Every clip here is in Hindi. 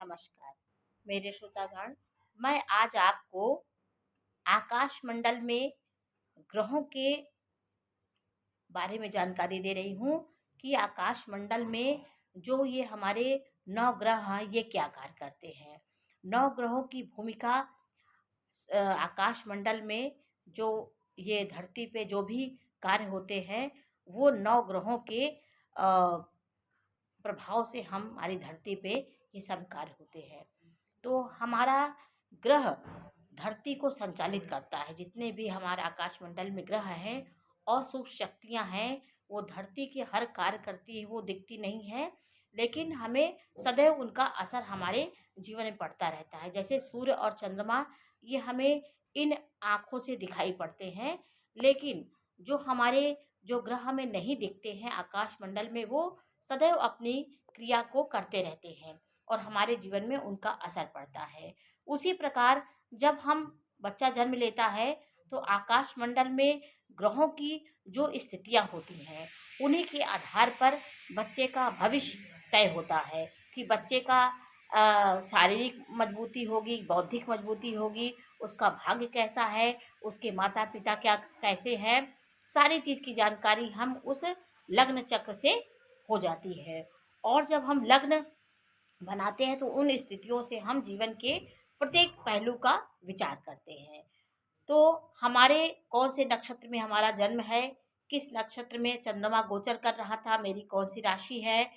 नमस्कार मेरे श्रोतागण। मैं आज आपको आकाश मंडल में ग्रहों के बारे में जानकारी दे रही हूँ कि आकाश मंडल में जो ये हमारे 9 ग्रह हैं ये क्या कार्य करते हैं। 9 ग्रहों की भूमिका आकाश मंडल में जो ये धरती पे जो भी कार्य होते हैं वो 9 ग्रहों के प्रभाव से हमारी धरती पे ये सब कार्य होते हैं। तो हमारा ग्रह धरती को संचालित करता है। जितने भी हमारे आकाशमंडल में ग्रह हैं और सूक्ष्म शक्तियाँ हैं वो धरती के हर कार्य करती है। वो दिखती नहीं है लेकिन हमें सदैव उनका असर हमारे जीवन में पड़ता रहता है। जैसे सूर्य और चंद्रमा ये हमें इन आँखों से दिखाई पड़ते हैं, लेकिन जो ग्रह हमें नहीं दिखते हैं आकाशमंडल में वो सदैव अपनी क्रिया को करते रहते हैं और हमारे जीवन में उनका असर पड़ता है। उसी प्रकार जब हम बच्चा जन्म लेता है तो आकाशमंडल में ग्रहों की जो स्थितियाँ होती हैं उन्हीं के आधार पर बच्चे का भविष्य तय होता है कि बच्चे का शारीरिक मजबूती होगी, बौद्धिक मजबूती होगी, उसका भाग्य कैसा है, उसके माता पिता क्या कैसे हैं, सारी चीज़ की जानकारी हम उस लग्न चक्र से हो जाती है। और जब हम लग्न बनाते हैं तो उन स्थितियों से हम जीवन के प्रत्येक पहलू का विचार करते हैं। तो हमारे कौन से नक्षत्र में हमारा जन्म है, किस नक्षत्र में चंद्रमा गोचर कर रहा था, मेरी कौन सी राशि है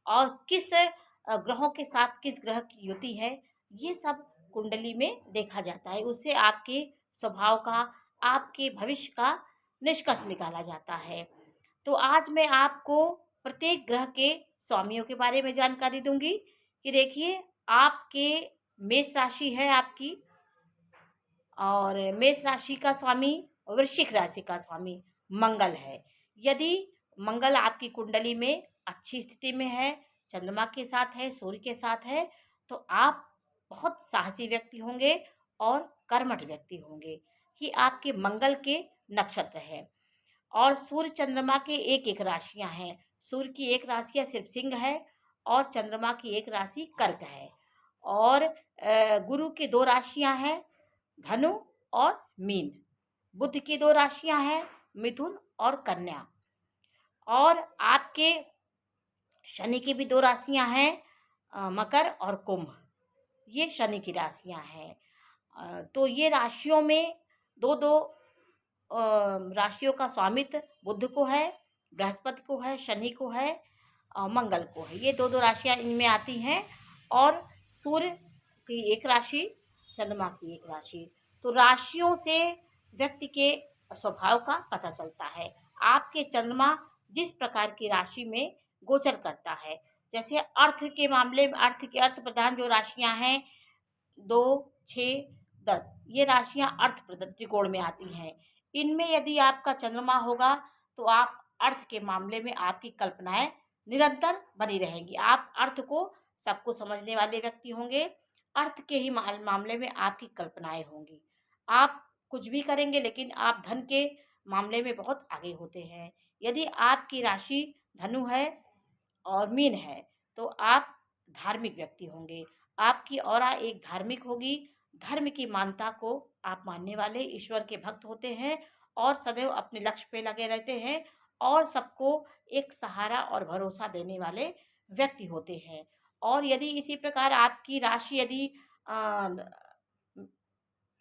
और किस ग्रहों के साथ किस ग्रह की युति है, ये सब कुंडली में देखा जाता है। उससे आपके स्वभाव का, आपके भविष्य का निष्कर्ष निकाला जाता है। तो आज मैं आपको प्रत्येक ग्रह के स्वामियों के बारे में जानकारी दूंगी कि देखिए आपके मेष राशि है आपकी, और मेष राशि का स्वामी वृश्चिक राशि का स्वामी मंगल है। यदि मंगल आपकी कुंडली में अच्छी स्थिति में है, चंद्रमा के साथ है, सूर्य के साथ है, तो आप बहुत साहसी व्यक्ति होंगे और कर्मठ व्यक्ति होंगे। कि आपके मंगल के नक्षत्र है। और सूर्य चंद्रमा के एक एक राशियां हैं। सूर्य की एक राशि सिर्फ सिंह है और चंद्रमा की एक राशि कर्क है। और गुरु की 2 राशियां हैं, धनु और मीन। बुध की 2 राशियां हैं, मिथुन और कन्या। और आपके शनि की भी 2 राशियां हैं, मकर और कुंभ। ये शनि की राशियां हैं। तो ये राशियों में दो दो राशियों का स्वामित्व बुध को है, बृहस्पति को है, शनि को है, मंगल को है। ये दो दो राशियां इनमें आती हैं। और सूर्य की एक राशि, चंद्रमा की एक राशि। तो राशियों से व्यक्ति के स्वभाव का पता चलता है। आपके चंद्रमा जिस प्रकार की राशि में गोचर करता है, जैसे अर्थ के मामले में अर्थ प्रधान जो राशियां हैं 2, 6, 10, ये राशियां अर्थ प्रदत्त त्रिकोण में आती हैं। इनमें यदि आपका चंद्रमा होगा तो आप अर्थ के मामले में आपकी कल्पनाएं निरंतर बनी रहेंगी। आप अर्थ को सबको समझने वाले व्यक्ति होंगे। अर्थ के ही मामले में आपकी कल्पनाएं होंगी। आप कुछ भी करेंगे लेकिन आप धन के मामले में बहुत आगे होते हैं। यदि आपकी राशि धनु है और मीन है तो आप धार्मिक व्यक्ति होंगे। आपकी ऑरा एक धार्मिक होगी। धर्म की मान्यता को आप मानने वाले ईश्वर के भक्त होते हैं और सदैव अपने लक्ष्य पे लगे रहते हैं और सबको एक सहारा और भरोसा देने वाले व्यक्ति होते हैं। और यदि इसी प्रकार आपकी राशि यदि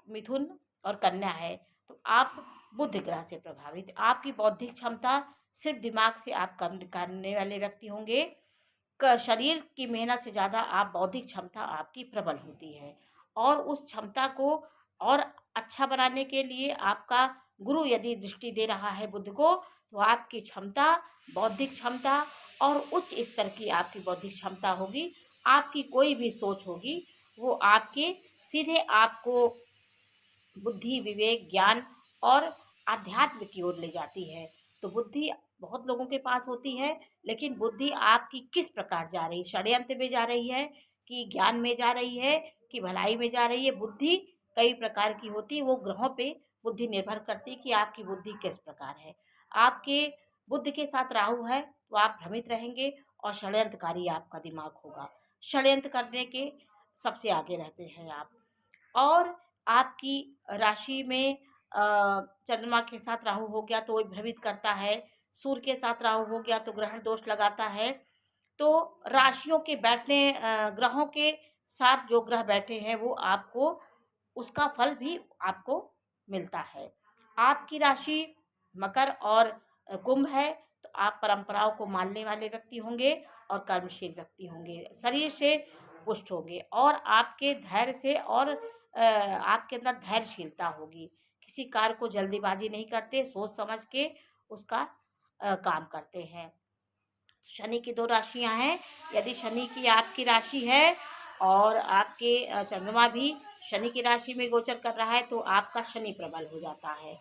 मिथुन और कन्या है तो आप बुध ग्रह से प्रभावित, आपकी बौद्धिक क्षमता सिर्फ दिमाग से आप करने वाले व्यक्ति होंगे। शरीर की मेहनत से ज़्यादा आप बौद्धिक क्षमता आपकी प्रबल होती है। और उस क्षमता को और अच्छा बनाने के लिए आपका गुरु यदि दृष्टि दे रहा है बुध को, तो आपकी क्षमता, बौद्धिक क्षमता और उच्च स्तर की आपकी बौद्धिक क्षमता होगी। आपकी कोई भी सोच होगी वो आपके सीधे आपको बुद्धि, विवेक, ज्ञान और आध्यात्म की ओर ले जाती है। तो बुद्धि बहुत लोगों के पास होती है, लेकिन बुद्धि आपकी किस प्रकार जा रही है, षड्यंत्र में जा रही है कि ज्ञान में जा रही है कि भलाई में जा रही है। बुद्धि कई प्रकार की होती है। वो ग्रहों पे बुद्धि निर्भर करती है कि आपकी बुद्धि किस प्रकार है। आपके बुद्ध के साथ राहु है तो आप भ्रमित रहेंगे और षड्यंत्रकारी आपका दिमाग होगा। षड्यंत्र करने के सबसे आगे रहते हैं आप। और आपकी राशि में चंद्रमा के साथ राहु हो गया तो वो भ्रमित करता है, सूर्य के साथ राहु हो गया तो ग्रहण दोष लगाता है। तो राशियों के बैठने ग्रहों के साथ जो ग्रह बैठे हैं वो आपको उसका फल भी आपको मिलता है। आपकी राशि मकर और कुंभ है तो आप परंपराओं को मानने वाले व्यक्ति होंगे और कर्मशील व्यक्ति होंगे, शरीर से पुष्ट होंगे और आपके धैर्य से और आपके अंदर धैर्यशीलता होगी। किसी कार्य को जल्दीबाजी नहीं करते, सोच समझ के उसका काम करते हैं। शनि की 2 राशियां हैं। यदि शनि की आपकी राशि है और आपके चंद्रमा भी शनि की राशि में गोचर कर रहा है तो आपका शनि प्रबल हो जाता है।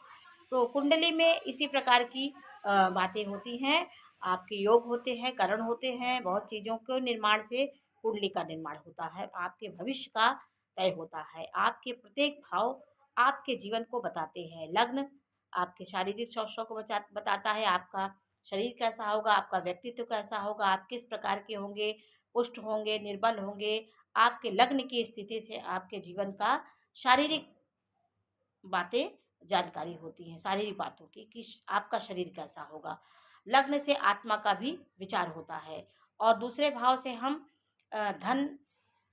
तो कुंडली में इसी प्रकार की बातें होती हैं। आपके योग होते हैं, करण होते हैं, बहुत चीज़ों के निर्माण से कुंडली का निर्माण होता है। आपके भविष्य का तय होता है। आपके प्रत्येक भाव आपके जीवन को बताते हैं। लग्न आपके शारीरिक स्वास्थ्य को बताता है, आपका शरीर कैसा होगा, आपका व्यक्तित्व कैसा होगा, आप किस प्रकार के होंगे, पुष्ट होंगे, निर्बल होंगे। आपके लग्न की स्थिति से आपके जीवन का शारीरिक बातें जानकारी होती हैं, शारीरिक बातों की कि आपका शरीर कैसा होगा। लग्न से आत्मा का भी विचार होता है। और दूसरे भाव से हम धन,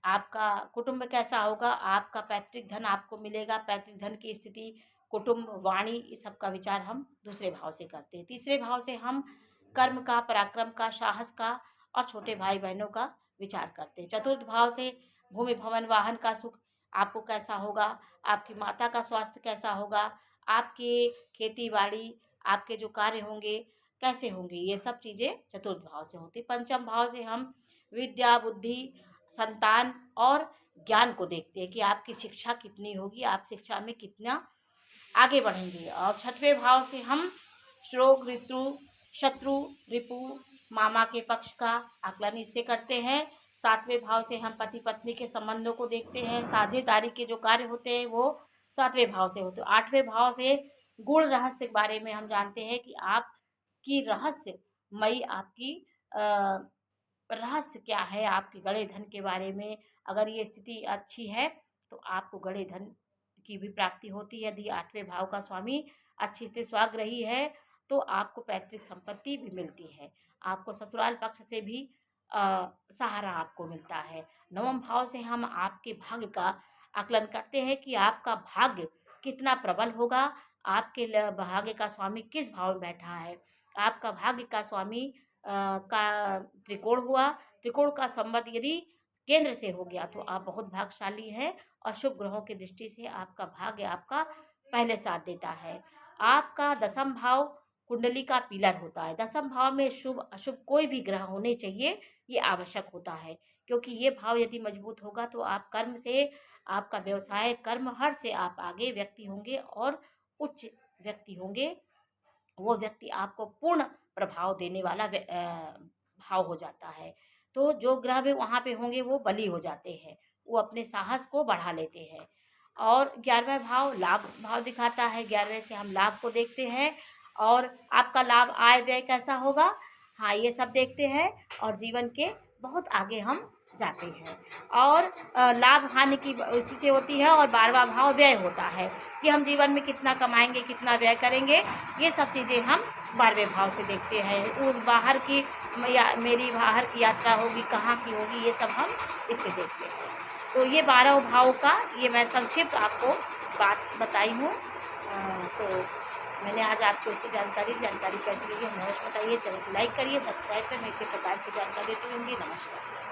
आपका कुटुंब कैसा होगा, आपका पैतृक धन आपको मिलेगा, पैतृक धन की स्थिति, कुटुंब, वाणी, इस सब का विचार हम दूसरे भाव से करते हैं। तीसरे भाव से हम कर्म का, पराक्रम का, साहस का और छोटे भाई बहनों का विचार करते हैं। चतुर्थ भाव से भूमि, भवन, वाहन का सुख आपको कैसा होगा, आपकी माता का स्वास्थ्य कैसा होगा, आपकी खेती बाड़ी, आपके जो कार्य होंगे कैसे होंगे, ये सब चीज़ें चतुर्थ भाव से होती। पंचम भाव से हम विद्या, बुद्धि, संतान और ज्ञान को देखते हैं कि आपकी शिक्षा कितनी होगी, आप शिक्षा में कितना आगे बढ़ेंगे। और छठवें भाव से हम रोग, ऋतु, शत्रु, रिपु, मामा के पक्ष का आकलन इससे करते हैं। सातवें भाव से हम पति पत्नी के संबंधों को देखते हैं। साझेदारी के जो कार्य होते हैं वो सातवें भाव से होते हैं। आठवें भाव से गुण रहस्य के बारे में हम जानते हैं कि आपकी रहस्यमयी आपकी रहस्य क्या है, आपके गड़े धन के बारे में। अगर ये स्थिति अच्छी है तो आपको गड़े धन की भी प्राप्ति होती है। यदि आठवें भाव का स्वामी अच्छी से स्वाग्रही है तो आपको पैतृक संपत्ति भी मिलती है, आपको ससुराल पक्ष से भी सहारा आपको मिलता है। नवम भाव से हम आपके भाग्य का आकलन करते हैं कि आपका भाग्य कितना प्रबल होगा, आपके भाग्य का स्वामी किस भाव में बैठा है। आपका भाग्य का स्वामी का त्रिकोण हुआ, त्रिकोण का संबंध यदि केंद्र से हो गया तो आप बहुत भाग्यशाली हैं और शुभ ग्रहों की दृष्टि से आपका भाग्य आपका पहले साथ देता है। आपका दसम भाव कुंडली का पिलर होता है। दसम भाव में शुभ अशुभ कोई भी ग्रह होने चाहिए, ये आवश्यक होता है, क्योंकि ये भाव यदि मजबूत होगा तो आप कर्म से, आपका व्यवसाय, कर्म हर से आप आगे व्यक्ति होंगे और उच्च व्यक्ति होंगे। वो व्यक्ति आपको पूर्ण प्रभाव देने वाला भाव हो जाता है। तो जो ग्रह भी वहाँ पे होंगे वो बली हो जाते हैं, वो अपने साहस को बढ़ा लेते हैं। और 11वां भाव लाभ भाव दिखाता है। 11वें से हम लाभ को देखते हैं और आपका लाभ, आय, व्यय कैसा होगा, हाँ, ये सब देखते हैं और जीवन के बहुत आगे हम जाते हैं। और लाभ हानि की इसी से होती है। और 12वां भाव व्यय होता है कि हम जीवन में कितना कमाएंगे, कितना व्यय करेंगे, ये सब चीज़ें हम 12वें भाव से देखते हैं। उस बाहर की मेरी बाहर की यात्रा होगी, कहाँ की होगी, ये सब हम इससे देखते हैं। तो ये 12 भाव का ये मैं संक्षिप्त आपको बात बताई हूँ। तो मैंने आज आपको इसकी जानकारी कैसी लगी हमें अवश्य बताइए। चैनल को लाइक करिए, सब्सक्राइब करिए। मैं इसी प्रकार की जानकारी देती रहूँगी। नमस्कार।